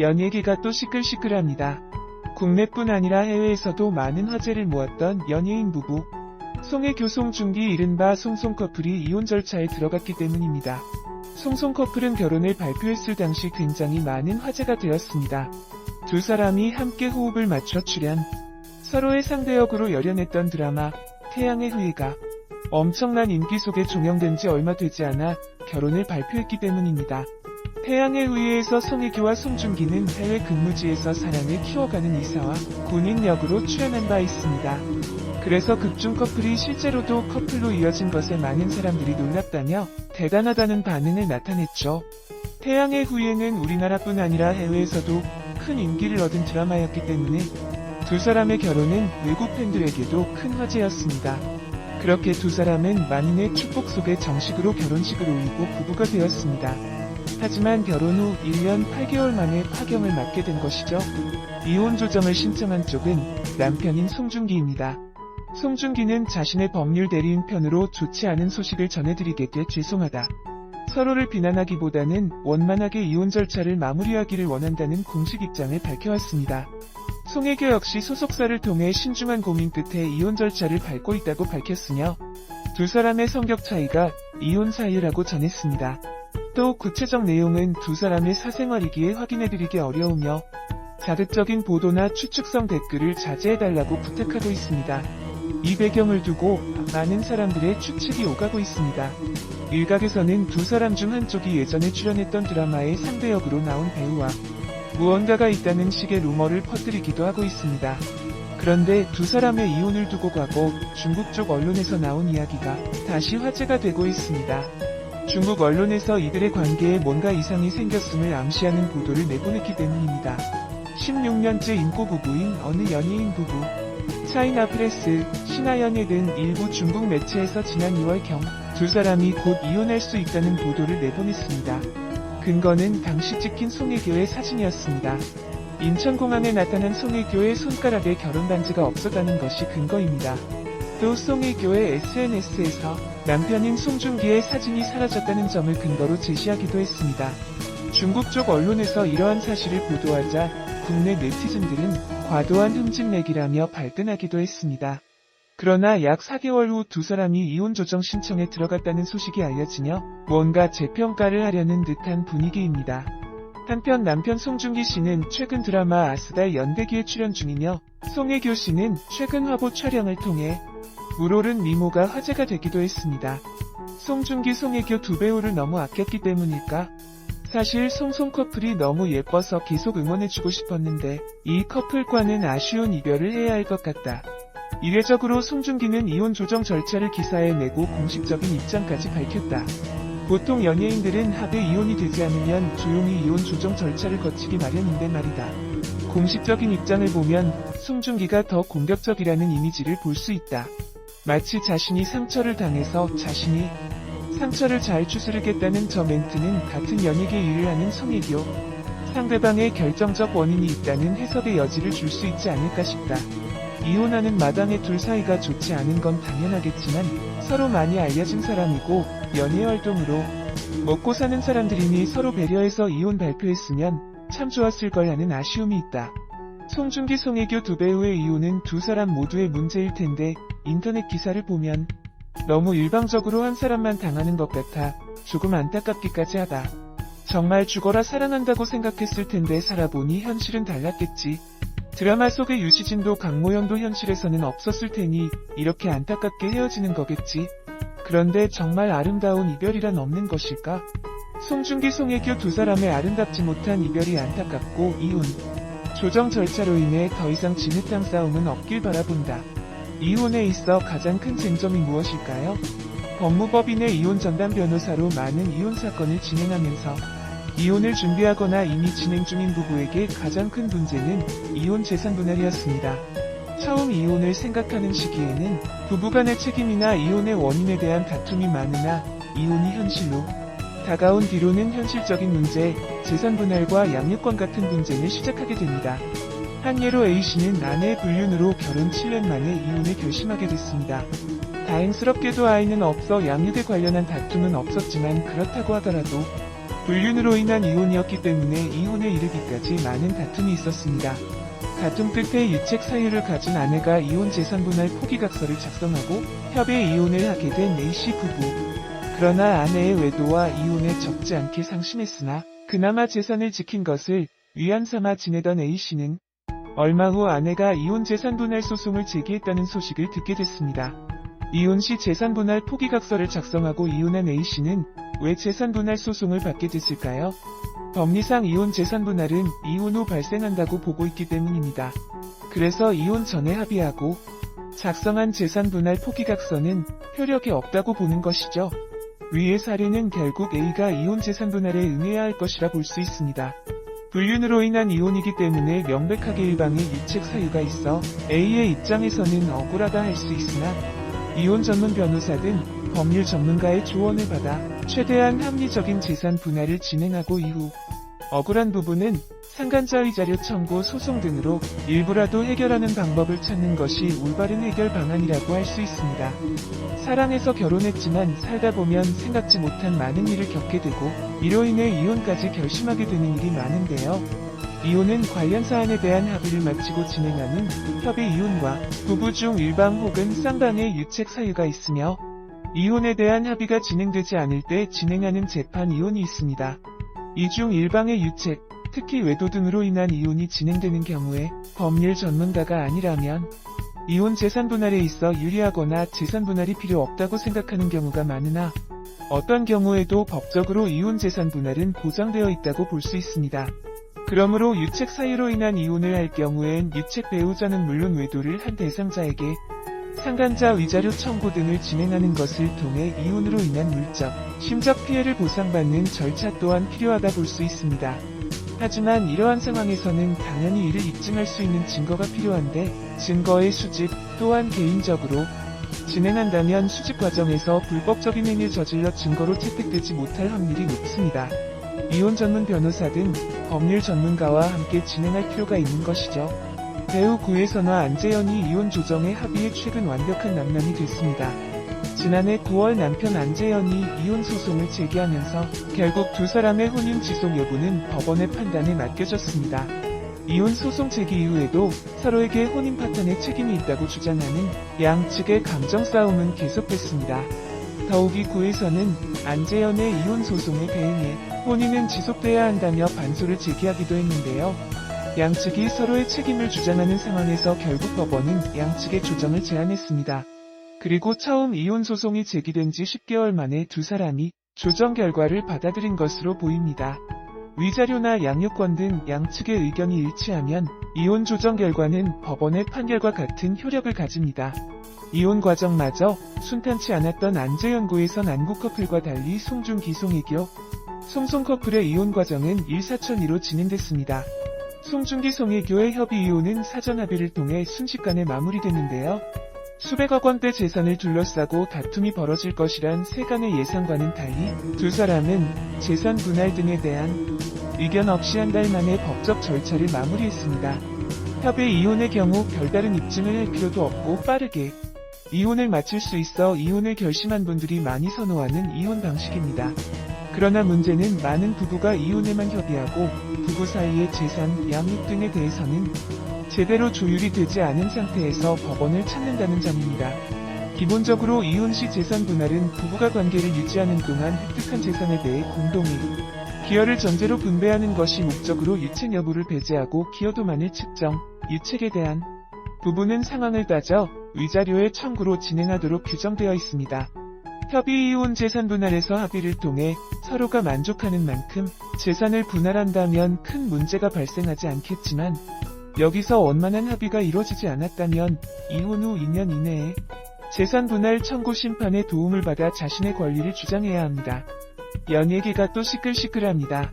연예계가 또 시끌시끌합니다. 국내뿐 아니라 해외에서도 많은 화제를 모았던 연예인 부부. 송혜교 송중기 이른바 송송 커플이 이혼 절차에 들어갔기 때문입니다. 송송 커플은 결혼을 발표했을 당시 굉장히 많은 화제가 되었습니다. 두 사람이 함께 호흡을 맞춰 출연, 서로의 상대역으로 열연했던 드라마 태양의 후예가 엄청난 인기 속에 종영된 지 얼마 되지 않아 결혼을 발표했기 때문입니다. 태양의 후예에서 송혜교와 송중기는 해외 근무지에서 사랑을 키워가는 이사와 군인 역으로 출연한 바 있습니다. 그래서 극중 커플이 실제로도 커플로 이어진 것에 많은 사람들이 놀랍다며 대단하다는 반응을 나타냈죠. 태양의 후예는 우리나라뿐 아니라 해외에서도 큰 인기를 얻은 드라마였기 때문에 두 사람의 결혼은 외국 팬들에게도 큰 화제였습니다. 그렇게 두 사람은 만인의 축복 속에 정식으로 결혼식을 올리고 부부가 되었습니다. 하지만 결혼 후 1년 8개월 만에 파경을 맞게 된 것이죠. 이혼 조정을 신청한 쪽은 남편인 송중기입니다. 송중기는 자신의 법률 대리인 편으로 좋지 않은 소식을 전해드리게 돼 죄송하다. 서로를 비난하기보다는 원만하게 이혼 절차를 마무리하기를 원한다는 공식 입장을 밝혀왔습니다. 송혜교 역시 소속사를 통해 신중한 고민 끝에 이혼 절차를 밟고 있다고 밝혔으며 두 사람의 성격 차이가 이혼 사유라고 전했습니다. 또 구체적 내용은 두 사람의 사생활이기에 확인해드리기 어려우며 자극적인 보도나 추측성 댓글을 자제해달라고 부탁하고 있습니다. 이 배경을 두고 많은 사람들의 추측이 오가고 있습니다. 일각에서는 두 사람 중 한쪽이 예전에 출연했던 드라마의 상대역으로 나온 배우와 무언가가 있다는 식의 루머를 퍼뜨리기도 하고 있습니다. 그런데 두 사람의 이혼을 두고 과거 중국 쪽 언론에서 나온 이야기가 다시 화제가 되고 있습니다. 중국 언론에서 이들의 관계에 뭔가 이상이 생겼음을 암시하는 보도를 내보냈기 때문입니다. 16년째 인고 부부인 어느 연예인 부부, 차이나 프레스, 신화연예 등 일부 중국 매체에서 지난 2월경 두 사람이 곧 이혼할 수 있다는 보도를 내보냈습니다. 근거는 당시 찍힌 송혜교의 사진이었습니다. 인천공항에 나타난 송혜교의 손가락에 결혼 반지가 없었다는 것이 근거입니다. 또 송혜교의 SNS에서 남편인 송중기의 사진이 사라졌다는 점을 근거로 제시하기도 했습니다. 중국 쪽 언론에서 이러한 사실을 보도하자 국내 네티즌들은 과도한 흠집내기라며 발끈하기도 했습니다. 그러나 약 4개월 후 두 사람이 이혼 조정 신청에 들어갔다는 소식이 알려지며 뭔가 재평가를 하려는 듯한 분위기입니다. 한편 남편 송중기 씨는 최근 드라마 아스달 연대기에 출연 중이며 송혜교 씨는 최근 화보 촬영을 통해 물오른 미모가 화제가 되기도 했습니다. 송중기, 송혜교 두 배우를 너무 아꼈기 때문일까? 사실 송송 커플이 너무 예뻐서 계속 응원해주고 싶었는데 이 커플과는 아쉬운 이별을 해야 할 것 같다. 이례적으로 송중기는 이혼 조정 절차를 기사에 내고 공식적인 입장까지 밝혔다. 보통 연예인들은 합의 이혼이 되지 않으면 조용히 이혼 조정 절차를 거치기 마련인데 말이다. 공식적인 입장을 보면 송중기가 더 공격적이라는 이미지를 볼 수 있다. 마치 자신이 상처를 당해서 자신이 상처를 잘 추스르겠다는 저 멘트는 같은 연예계 일을 하는 송혜교, 상대방의 결정적 원인이 있다는 해석의 여지를 줄 수 있지 않을까 싶다. 이혼하는 마당에 둘 사이가 좋지 않은 건 당연하겠지만 서로 많이 알려진 사람이고 연예 활동으로 먹고 사는 사람들이니 서로 배려해서 이혼 발표했으면 참 좋았을 걸 하는 아쉬움이 있다. 송중기, 송혜교 두 배우의 이혼은 두 사람 모두의 문제일 텐데 인터넷 기사를 보면 너무 일방적으로 한 사람만 당하는 것 같아 조금 안타깝기까지 하다. 정말 죽어라 사랑한다고 생각했을 텐데 살아보니 현실은 달랐겠지. 드라마 속의 유시진도 강모현도 현실에서는 없었을 테니 이렇게 안타깝게 헤어지는 거겠지. 그런데 정말 아름다운 이별이란 없는 것일까? 송중기, 송혜교 두 사람의 아름답지 못한 이별이 안타깝고 이혼 조정 절차로 인해 더 이상 진흙탕 싸움은 없길 바라본다. 이혼에 있어 가장 큰 쟁점이 무엇일까요? 법무법인의 이혼 전담 변호사로 많은 이혼 사건을 진행하면서 이혼을 준비하거나 이미 진행 중인 부부에게 가장 큰 문제는 이혼 재산 분할이었습니다. 처음 이혼을 생각하는 시기에는 부부간의 책임이나 이혼의 원인에 대한 다툼이 많으나 이혼이 현실로 다가온 뒤로는 현실적인 문제, 재산 분할과 양육권 같은 분쟁을 시작하게 됩니다. 한 예로 A씨는 아내의 불륜으로 결혼 7년 만에 이혼을 결심하게 됐습니다. 다행스럽게도 아이는 없어 양육에 관련한 다툼은 없었지만 그렇다고 하더라도 불륜으로 인한 이혼이었기 때문에 이혼에 이르기까지 많은 다툼이 있었습니다. 다툼 끝에 유책 사유를 가진 아내가 이혼 재산 분할 포기각서를 작성하고 협의 이혼을 하게 된 A씨 부부. 그러나 아내의 외도와 이혼에 적지 않게 상심했으나 그나마 재산을 지킨 것을 위안 삼아 지내던 A씨는 얼마 후 아내가 이혼 재산 분할 소송을 제기했다는 소식을 듣게 됐습니다. 이혼 시 재산 분할 포기각서를 작성하고 이혼한 A씨는 왜 재산 분할 소송을 받게 됐을까요? 법리상 이혼 재산 분할은 이혼 후 발생한다고 보고 있기 때문입니다. 그래서 이혼 전에 합의하고 작성한 재산 분할 포기각서는 효력이 없다고 보는 것이죠. 위의 사례는 결국 A가 이혼 재산 분할에 응해야 할 것이라 볼 수 있습니다. 불륜으로 인한 이혼이기 때문에 명백하게 일방의 유책 사유가 있어 A의 입장에서는 억울하다 할 수 있으나 이혼 전문 변호사 등 법률 전문가의 조언을 받아 최대한 합리적인 재산 분할을 진행하고 이후 억울한 부분은 상간자 위자료 청구 소송 등으로 일부라도 해결하는 방법을 찾는 것이 올바른 해결 방안이라고 할 수 있습니다. 사랑해서 결혼했지만 살다 보면 생각지 못한 많은 일을 겪게 되고 이로 인해 이혼까지 결심하게 되는 일이 많은데요. 이혼은 관련 사안에 대한 합의를 마치고 진행하는 협의 이혼과 부부 중 일방 혹은 쌍방의 유책 사유가 있으며 이혼에 대한 합의가 진행되지 않을 때 진행하는 재판 이혼이 있습니다. 이 중 일방의 유책, 특히 외도 등으로 인한 이혼이 진행되는 경우에 법률 전문가가 아니라면 이혼 재산 분할에 있어 유리하거나 재산 분할이 필요 없다고 생각하는 경우가 많으나 어떤 경우에도 법적으로 이혼 재산 분할은 보장되어 있다고 볼 수 있습니다. 그러므로 유책 사유로 인한 이혼을 할 경우엔 유책 배우자는 물론 외도를 한 대상자에게 상간자 위자료 청구 등을 진행하는 것을 통해 이혼으로 인한 물적, 심적 피해를 보상받는 절차 또한 필요하다 볼 수 있습니다. 하지만 이러한 상황에서는 당연히 이를 입증할 수 있는 증거가 필요한데 증거의 수집 또한 개인적으로 진행한다면 수집 과정에서 불법적인 행위를 저질러 증거로 채택되지 못할 확률이 높습니다. 이혼 전문 변호사 등 법률 전문가와 함께 진행할 필요가 있는 것이죠. 배우 구혜선과 안재현이 이혼 조정의 합의에 최근 완벽한 남남이 됐습니다. 지난해 9월 남편 안재현이 이혼 소송을 제기하면서 결국 두 사람의 혼인 지속 여부는 법원의 판단에 맡겨졌습니다. 이혼 소송 제기 이후에도 서로에게 혼인 파탄의 책임이 있다고 주장하는 양측의 감정 싸움은 계속됐습니다. 더욱이 구혜선은 안재현의 이혼 소송에 대응해 혼인은 지속돼야 한다며 반소를 제기하기도 했는데요. 양측이 서로의 책임을 주장하는 상황에서 결국 법원은 양측의 조정을 제안했습니다. 그리고 처음 이혼 소송이 제기된 지 10개월 만에 두 사람이 조정 결과를 받아들인 것으로 보입니다. 위자료나 양육권 등 양측의 의견이 일치하면 이혼 조정 결과는 법원의 판결과 같은 효력을 가집니다. 이혼 과정마저 순탄치 않았던 안재현 구혜선 안구 커플과 달리 송중기 송혜교, 송송 커플의 이혼 과정은 일사천리로 진행됐습니다. 송중기 송혜교의 협의 이혼은 사전 합의를 통해 순식간에 마무리됐는데요. 수백억 원대 재산을 둘러싸고 다툼이 벌어질 것이란 세간의 예상과는 달리 두 사람은 재산 분할 등에 대한 의견 없이 한 달 만에 법적 절차를 마무리했습니다. 협의 이혼의 경우 별다른 입증을 할 필요도 없고 빠르게 이혼을 마칠 수 있어 이혼을 결심한 분들이 많이 선호하는 이혼 방식입니다. 그러나 문제는 많은 부부가 이혼에만 협의하고 부부 사이의 재산, 양육 등에 대해서는 제대로 조율이 되지 않은 상태에서 법원을 찾는다는 점입니다. 기본적으로 이혼 시 재산 분할은 부부가 관계를 유지하는 동안 획득한 재산에 대해 공동의 기여를 전제로 분배하는 것이 목적으로 유책 여부를 배제하고 기여도만을 측정, 유책에 대한 부부는 상황을 따져 위자료의 청구로 진행하도록 규정되어 있습니다. 협의 이혼 재산 분할에서 합의를 통해 서로가 만족하는 만큼 재산을 분할한다면 큰 문제가 발생하지 않겠지만 여기서 원만한 합의가 이루어지지 않았다면 이혼 후 2년 이내에 재산 분할 청구 심판의 도움을 받아 자신의 권리를 주장해야 합니다. 연예계가 또 시끌시끌합니다.